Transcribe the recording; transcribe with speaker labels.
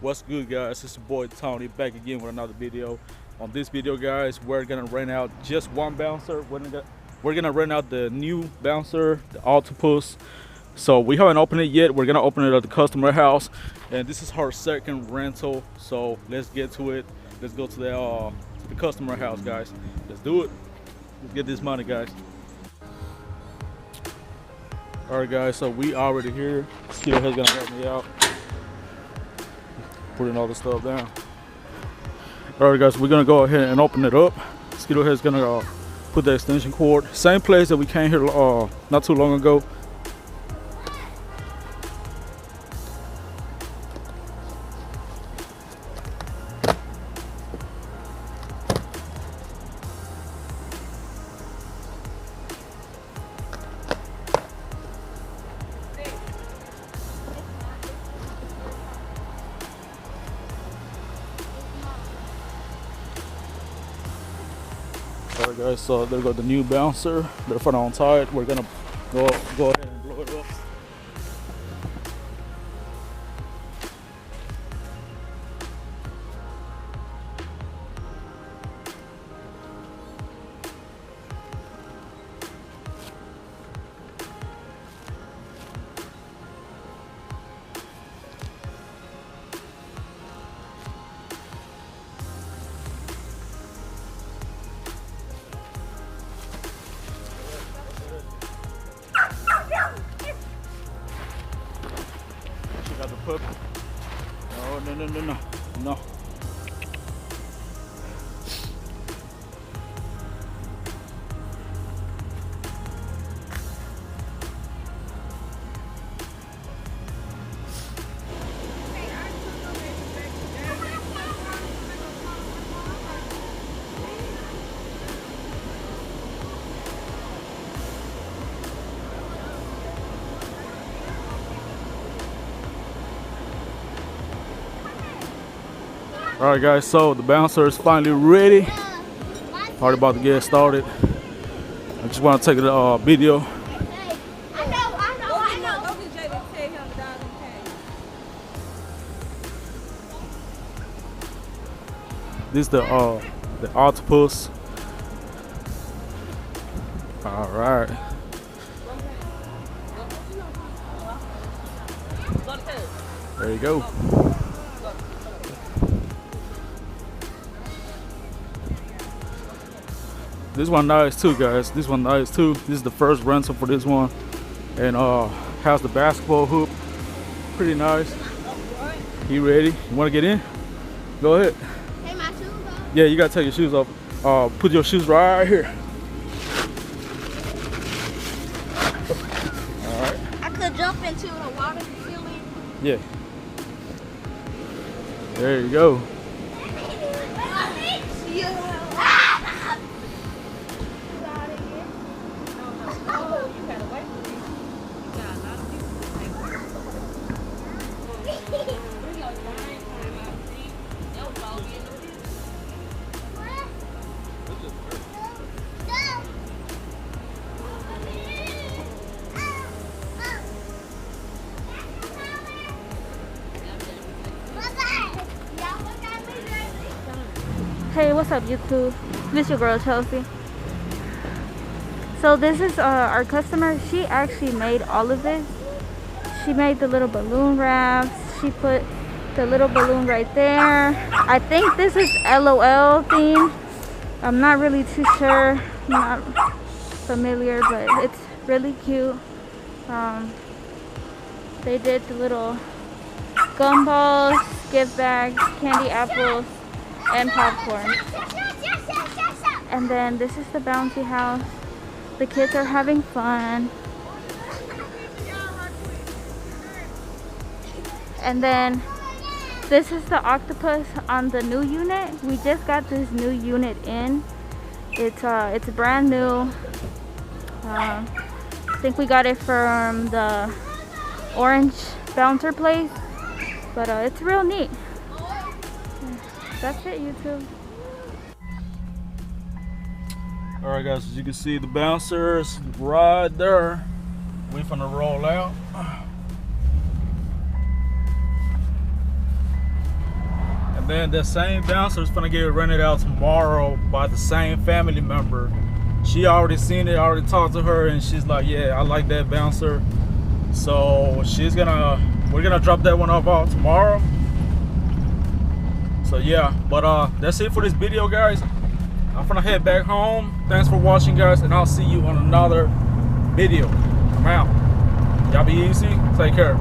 Speaker 1: What's good, guys? It's your boy Tony back again with another video. On this video, guys, we're gonna rent out just one bouncer. We're gonna rent out the new bouncer, the Octopus. So we haven't opened it yet. We're gonna open it at the customer house, and this is her second rental. So let's get to it. Let's go to the customer house, guys. Let's do it. Let's get this money, guys. All right, guys. So we already here. Skittle is gonna help me out, putting all the stuff down. All right, guys, we're gonna go ahead and open it up. Skittle is gonna put the extension cord, same place that we came here not too long ago. Alright, guys, so there go the new bouncer. They're front on tight. We're gonna go ahead and blow it up. Got the puppy. No. All right, guys, so the bouncer is finally ready. Already about to get started. I just want to take a video.
Speaker 2: I know.
Speaker 1: This is the Octopus. All right. There you go. This one nice too, guys. This one nice too. This is the first rental for this one, and has the basketball hoop. Pretty nice. You ready? You want to get in? Go ahead.
Speaker 2: Take my shoes off.
Speaker 1: Yeah, you gotta take your shoes off. Put your shoes right here. All right.
Speaker 2: I could jump into the water ceiling.
Speaker 1: Yeah. There you go.
Speaker 3: Hey, what's up, YouTube? This your girl Chelsea. So this is our customer. She actually made all of this. She made the little balloon rafts. She put the little balloon right there. I think this is LOL theme. I'm not really too sure. I'm not familiar, but it's really cute. They did the little gumballs, gift bags, candy apples, and popcorn. And then this is the bouncy house. The kids are having fun. And then this is the Octopus on the new unit. We just got this new unit in. It's brand new. I think we got it from the orange bouncer place, but it's real neat. That's it, YouTube.
Speaker 1: All right, guys, as you can see, the bouncers right there. We finna roll out. And then the same bouncer is gonna get rented out tomorrow by the same family member. She already seen it, already talked to her, and she's like, yeah, I like that bouncer. So we're gonna drop that one off tomorrow. So yeah, but that's it for this video, guys. I'm gonna head back home. Thanks for watching, guys, and I'll see you on another video. I'm out. Y'all be easy. Take care.